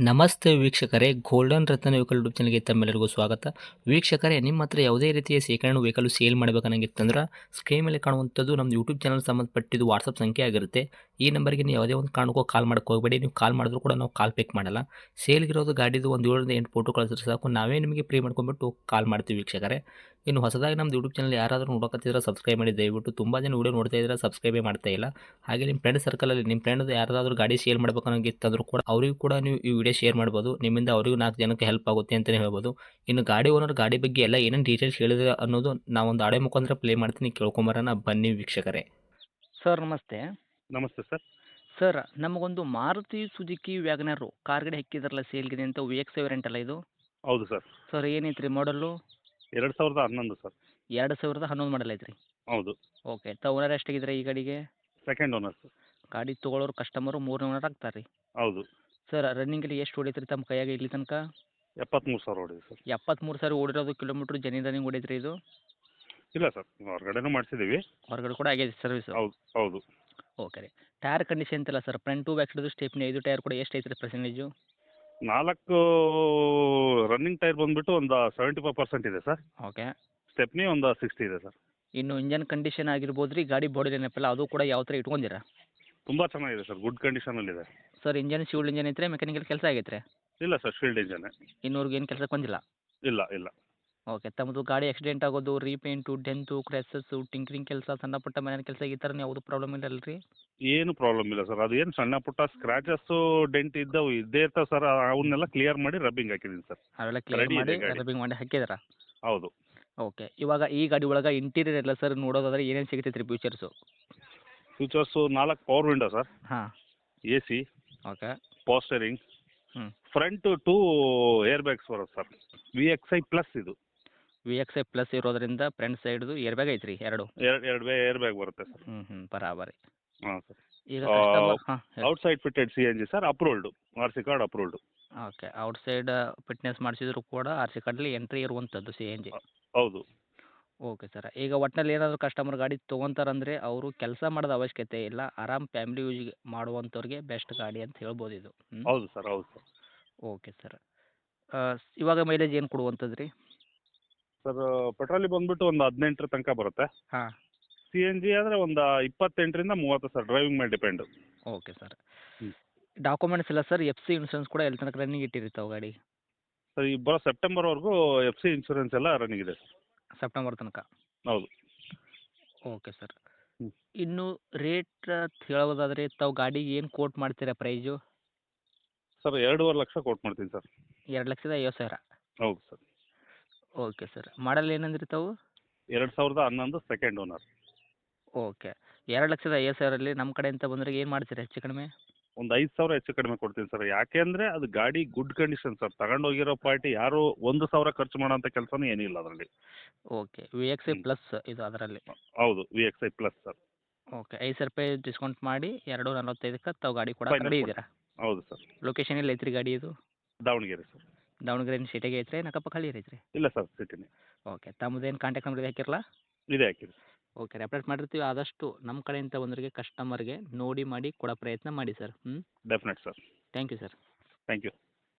ನಮಸ್ತೆ ವೀಕ್ಷಕರೇ, ಗೋಲ್ಡನ್ ರತ್ನ vehicle YouTube ಚಾನಲ್ಗೆ ತಮ್ಮೆಲ್ಲರಿಗೂ ಸ್ವಾಗತ. ವೀಕ್ಷಕರೇ, ನಿಮ್ಮ ಹತ್ರ ಯಾವುದೇ ರೀತಿಯ ಶೇಖರಣೆ ವೆಹಿಕಲ್ ಸೇಲ್ ಮಾಡಬೇಕನ್ನಂಗಿತ್ತಂದ್ರೆ ಸ್ಕ್ರೀನ್ ಮೇಲೆ ಕಾಣುವಂಥದ್ದು ನಮ್ಮ ಯೂಟ್ಯೂಬ್ ಚಾನಲ್ ಸಂಬಂಧಪಟ್ಟಿದ್ದು ವಾಟ್ಸಪ್ ಸಂಖ್ಯೆ ಆಗಿರುತ್ತೆ. ಈ ನಂಬರ್ಗೆ ನೀವು ಯಾವುದೇ ಒಂದು ಕಾರಣಕ್ಕೂ ಕಾಲ್ ಮಾಡಕ್ಕೆ ಹೋಗಬೇಡಿ. ನೀವು ಕಾಲ್ ಮಾಡಿದ್ರು ಕೂಡ ನಾವು ಕಾಲ್ ಪಿಕ್ ಮಾಡಲ್ಲ. ಸೇಲ್ಗಿರೋದು ಗಾಡಿದು ಒಂದು 7ರಿಂದ 8 ಫೋಟೋ ಕಳಿಸಿದ್ರೆ ಸಾಕು, ನಾವೇ ನಿಮಗೆ ಪ್ರೀ ಮಾಡ್ಕೊಂಡ್ಬಿಟ್ಟು ಕಾಲ್ ಮಾಡ್ತೀವಿ ವೀಕ್ಷಕರೇ. ಇನ್ನು ಹೊಸದಾಗಿ ನಮ್ಮದು ಯೂಟ್ಯೂಬ್ ಚಾನಲ್ ಯಾರಾದರೂ ನೋಡಕತ್ತಿದ್ರೆ ಸಬ್ಸ್ಕ್ರೈಬ್ ಮಾಡಿ ದಯವಿಟ್ಟು. ತುಂಬ ಜನ ವೀಡಿಯೋ ನೋಡ್ತಾ ಇದ್ದಾರೆ, ಸಬ್ಸ್ಕ್ರೈಬೇ ಮಾಡ್ತಾ ಇಲ್ಲ. ಹಾಗೆ ನಿಮ್ಮ ಫ್ರೆಂಡ್ ಸರ್ಕಲಲ್ಲಿ ನಿಮ್ಮ ಫ್ರೆಂಡ್ ಯಾರಾದರೂ ಗಾಡಿ ಸೇಲ್ ಮಾಡ್ಬೇಕನ್ನೋಂಗಿತ್ತಂದ್ರೂ ಕೂಡ ಅವರಿಗೂ ಕೂಡ ನೀವು ಈ ವಿಡಿಯೋ ಶೇರ್ ಮಾಡ್ಬೋದು. ನಿಮ್ಮಿಂದ ಅವರಿಗೂ 4 ಜನಕ್ಕೆ ಹೆಲ್ಪ್ ಆಗುತ್ತೆ ಅಂತಲೇ ಹೇಳ್ಬೋದು. ಇನ್ನು ಗಾಡಿ ಓನರ್ ಗಾಡಿ ಬಗ್ಗೆ ಎಲ್ಲ ಏನೇನು ಡೀಟೇಲ್ಸ್ ಹೇಳಿದ್ರೆ ಅನ್ನೋದು ನಾವೊಂದು ಆಡಿಯೋ ಮುಖಾಂತರ ಪ್ಲೇ ಮಾಡ್ತೀನಿ, ಕೇಳ್ಕೊಂಬರೋಣ ಬನ್ನಿ ವೀಕ್ಷಕರೇ. ಸರ್ ನಮಸ್ತೆ. ನಮಸ್ತೆ ಸರ್. ಸರ್ ನಮಗೊಂದು ಮಾರುತಿ ಸುಜುಕಿ ವ್ಯಾಗನರು ಕಾರ್ ಗಾಡಿ ಹಾಕಿದ್ರಲ್ಲ ಸೇಲ್ಗಿದೆ ಅಂತ, ವಿ ಎಕ್ಸ್ ವೇರಿಯಂಟ್ ಅಲ್ಲ ಇದು? ಹೌದು ಸರ್. ಸರ್ ಏನೈತೆ ರೀ ಮಾಡಲು? 2011 ಸರ್. 2011 ಮಾಡಲ್ ಐತೆ ರೀ? ಹೌದು. ಓಕೆ. ಓನರ್ ಎಷ್ಟಾಗಿದ್ರೆ ಈ ಗಾಡಿಗೆ? Second owner sir. ಗಾಡಿ ತೊಗೊಳೋರು ಕಸ್ಟಮರು 3ನೇ ಓನರ್ ಆಗ್ತಾರೆ ರೀ? ಹೌದು. ಸರ್ ರನ್ನಿಂಗಲ್ಲಿ ಎಷ್ಟು ಹೊಡೈತೆ ರೀ ತಮ್ಮ ಕೈಯಾಗ ಇಲ್ಲಿ ತನಕ? 73,000 ಹೊಡಿದೆ ಸರ್. 73,000 ಓಡಿರೋದು ಕಿಲೋಮೀಟ್ರ್ ಜನಿ ರನ್ನಿಂಗ್ ಹೊಡೈತೆ ರೀ ಇದು? ಇಲ್ಲ ಸರ್, ಹೊರಗಡೆನೂ ಮಾಡಿಸಿದ್ದೀವಿ. ಹೊರಗಡೆ ಕೂಡ ಆಗೈತೆ ಸರ್ವಿಸು? ಹೌದು ಹೌದು. ಓಕೆ ರೀ. ಟೈರ್ ಕಂಡೀಷನ್ ಅಂತಲ್ಲ sir, front to back side stepney 5 tyre ಕೂಡ ಎಷ್ಟು ಐತೆ ರೀ ಪರ್ಸೆಂಟೇಜು? 4 ರನ್ನಿಂಗ್ ಟೈರ್ ಬಂದುಬಿಟ್ಟು ಒಂದು 75% ಇದೆ ಸರ್. ಓಕೆ. ಸ್ಟೆಪ್ನಿ ಒಂದು 60 ಇದೆ ಸರ್. ಇನ್ನು ಇಂಜನ್ ಕಂಡೀಷನ್ ಆಗಿರ್ಬೋದು ರೀ, ಗಾಡಿ ಬಾಡಿ ಏನಪ್ಪಲ್ಲ ಅದು ಕೂಡ ಯಾವ ಥರ ಇಟ್ಕೊಂಡಿರಾ? ತುಂಬ ಚೆನ್ನಾಗಿದೆ ಸರ್, ಗುಡ್ ಕಂಡೀಷನಲ್ಲಿದೆ. ಸರ್ ಇಂಜನ್ ಶಿವಲ್ಡ್ ಇಂಜನ್ ಐತ್ರಿ, ಮೆಕ್ಯಾನಿಕಲ್ ಕೆಲಸ ಆಗೈತ್ರಿ? ಇಲ್ಲ ಸರ್, ಶೀಲ್ಡ್ ಇಂಜನ್ನೇ. ಇನ್ನೂರ್ಗೆ ಏನು ಕೆಲಸಕ್ಕೆ ಬಂದಿಲ್ಲ? ಇಲ್ಲ ಇಲ್ಲ. ಓಕೆ. ತಮ್ಮದು ಗಾಡಿ ಆಕ್ಸಿಡೆಂಟ್ ಆಗೋದು, ರೀಪೇಂಟು, ಡೆಂತು, ಕ್ರ್ಯಾಸಸ್ಸು, ಟಿಂಕ್ರಿಂಗ್ ಕೆಲಸ, ಸಣ್ಣ ಪುಟ್ಟ ಮನೆ ಕೆಲಸ ಈ ಥರ ಯಾವುದೂ ಪ್ರಾಬ್ಲಮ್ ಇಲ್ಲ ಅಲ್ರಿ? ಏನು ಪ್ರಾಬ್ಲಮ್ ಇಲ್ಲ ಸರ್. ಅದೇನು ಸಣ್ಣ ಪುಟ್ಟ ಸ್ಕ್ರಾಚಸ್ಸು ಡೆಂಟ್ ಇದ್ದವು ಇದ್ದೇ ಇರ್ತಾವೆ ಸರ್. ಅವನ್ನೆಲ್ಲ ಕ್ಲಿಯರ್ ಮಾಡಿ ರಬ್ಬಿಂಗ್ ಹಾಕಿದ್ದೀನಿ ಸರ್. ಅವೆಲ್ಲ ಕ್ಲಿಯರ್ ರೆಡಿ ಮಾಡಿ ಇದೆ ಗಾಡಿ. ರಬ್ಬಿಂಗ್ ಮಾಡಿ ಹಾಕಿದ್ದೀರಾ? ಹೌದು. ಓಕೆ. ಇವಾಗ ಈ ಗಾಡಿ ಒಳಗೆ ಇಂಟೀರಿಯರ್ ಎಲ್ಲ ಸರ್ ನೋಡೋದಾದ್ರೆ ಏನೇನು ಸಿಗ್ತೈತೆ ರೀ features? Features 4 power window sir. ಹಾಂ. AC, okay. ಪವರ್ ಸ್ಟೇರಿಂಗ್, ಹ್ಞೂ. ಫ್ರಂಟ್ 2 ಏರ್ ಬ್ಯಾಗ್ಸ್ ಬರುತ್ತೆ ಸರ್. VXI ಪ್ಲಸ್ ಇದು. VXI ಪ್ಲಸ್ ಇರೋದ್ರಿಂದ ಫ್ರಂಟ್ ಸೈಡ್ದು ಏರ್ ಬ್ಯಾಗ್ ಐತ್ರಿ 2? ಎರಡು ಏರ್ ಬ್ಯಾಗ್ ಬರುತ್ತೆ ಸರ್. ಬರಾಬರಿ. ಹಾಂ ಸರ್. ಈಗ ಕಸ್ಟಮರ್ ಹಾಂ ಹೇಳಿ. Outside fitted CNG sir, approved. RC card approved. Okay. Outside fitness ಮಾಡಿಸಿದ್ರು ಕೂಡ ಆರ್ ಸಿ ಕಾರ್ಡಲ್ಲಿ ಎಂಟ್ರಿ ಇರುವಂಥದ್ದು CNG? ಹೌದು. Okay sir. ಈಗ ಒಟ್ಟಿನಲ್ಲಿ ಏನಾದರೂ ಕಸ್ಟಮರ್ ಗಾಡಿ ತೊಗೊಂತಾರಂದರೆ ಅವರು ಕೆಲಸ ಮಾಡೋದು ಅವಶ್ಯಕತೆ ಇಲ್ಲ, ಆರಾಮ್ ಫ್ಯಾಮಿಲಿ ಯೂಸ್ಗೆ ಮಾಡುವಂಥವ್ರಿಗೆ ಬೆಸ್ಟ್ ಗಾಡಿ ಅಂತ ಹೇಳ್ಬೋದು ಇದು. ಹೌದು ಸರ್, ಹೌದು ಸರ್. Okay sir. ಇವಾಗ ಮೈಲೇಜ್ ಏನು ಕೊಡುವಂಥದ್ದು ರೀ? ಸರ್ ಪೆಟ್ರೋಲಿಗೆ ಬಂದುಬಿಟ್ಟು ಒಂದು 18 ತನಕ ಬರುತ್ತೆ. ಹಾಂ. CNG ಆದರೆ ಒಂದು 28ರಿಂದ 30 ಸರ್, ಡ್ರೈವಿಂಗ್ ಮೇಲೆ ಡಿಪೆಂಡು. Okay sir. ಹ್ಞೂ. ಡಾಕ್ಯುಮೆಂಟ್ಸ್ ಎಲ್ಲ ಸರ್ FC ಇನ್ಶೂರೆನ್ಸ್ ಕೂಡ ಎಲ್ಲಿ ತನಕ ರನ್ನಿಂಗ್ ಇಟ್ಟಿರ್ತಾವೆ ಗಾಡಿ? ಸರ್ ಈ ಬರೋ ಸೆಪ್ಟೆಂಬರ್ವರೆಗೂ FC ಇನ್ಶೂರೆನ್ಸ್ ಎಲ್ಲ ರನ್ನಿಂಗ್ ಇದೆ ಸರ್. ಸೆಪ್ಟೆಂಬರ್ ತನಕ? ಹೌದು. Okay sir. ಹ್ಞೂ. ಇನ್ನು ರೇಟ್ ಹೇಳೋದಾದರೆ ತಾವು ಗಾಡಿಗೆ ಏನು ಕೋಟ್ ಮಾಡ್ತೀರಾ ಪ್ರೈಸು? ಸರ್ 2.5 ಲಕ್ಷ ಕೊಟ್ಟು ಮಾಡ್ತೀನಿ ಸರ್. 2,50,000? ಹೌದು ಸರ್. Okay sir. ಮಾಡಲ್ ಏನಂದ್ರಿ ತಾವು? 2011 ಸೆಕೆಂಡ್ ಓನರ್. ಓಕೆ. 2,50,000 ನಮ್ಮ ಕಡೆಯಿಂದ ಬಂದರೆ ಏನು ಮಾಡ್ತೀರಾ ಹೆಚ್ಚು ಕಡಿಮೆ? ಒಂದು 5,000 ಹೆಚ್ಚು ಕಡಿಮೆ ಕೊಡ್ತೀನಿ ಸರ್. ಯಾಕೆಂದರೆ ಅದು ಗಾಡಿ ಗುಡ್ ಕಂಡೀಷನ್ ಸರ್. ತಗೊಂಡೋಗಿರೋ ಪಾರ್ಟಿ ಯಾರು 1,000 ಖರ್ಚು ಮಾಡೋಂಥ ಕೆಲಸನೂ ಏನಿಲ್ಲ ಅದರಲ್ಲಿ. ಓಕೆ. VXI ಹ್ಞೂ. ಪ್ಲಸ್ ಇದು ಅದರಲ್ಲಿ? ಹೌದು, VXI plus sir. Okay. ₹5,000 discount ಮಾಡಿ 2,45ಕ್ಕೆ ತಾವು ಗಾಡಿ ಕೊಡಕ್ಕೆ ರೆಡಿ ಇದ್ದೀರಾ? ಹೌದು ಸರ್. ಲೊಕೇಶನ್ ಎಲ್ಲಿ ಐತ್ರಿ ಗಾಡಿ ಇದು? ದಾವಣಗೆರೆ ಸರ್. ದಾವಣಗೆರೆ ಸಿಟಿಗೆ ಐತ್ರಿ ಏನು ಅಕ್ಕಪಕ್ಕ ಹಳ್ಳಿ ಐತ್ರಿ? ಇಲ್ಲ ಸರ್, ಸಿಟಿನೇ. ಓಕೆ. ತಮ್ಮದೇನು ಕಾಂಟ್ಯಾಕ್ಟ್ ನಂಬರ್ ಇದೆ ಹಾಕಿರಲ್ಲ? ಇದೇ ಹಾಕಿರಿ. ಓಕೆ. ಅಪ್ಡೇಟ್ ಮಾಡಿರ್ತೀವಿ. ಆದಷ್ಟು ನಮ್ಮ ಕಡೆಯಿಂದ ಬಂದವರಿಗೆ ಕಸ್ಟಮರ್ಗೆ ನೋಡಿ ಮಾಡಿ ಕೊಡೋ ಪ್ರಯತ್ನ ಮಾಡಿ sir. Definite sir. Thank you sir. Thank you.